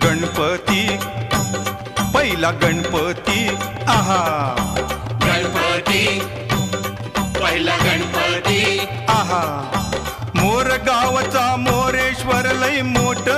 गणपती पहिला गणपती आहा गणपती पहिला गणपती आहा मोर गावचा मोरेश्वर लय मोठ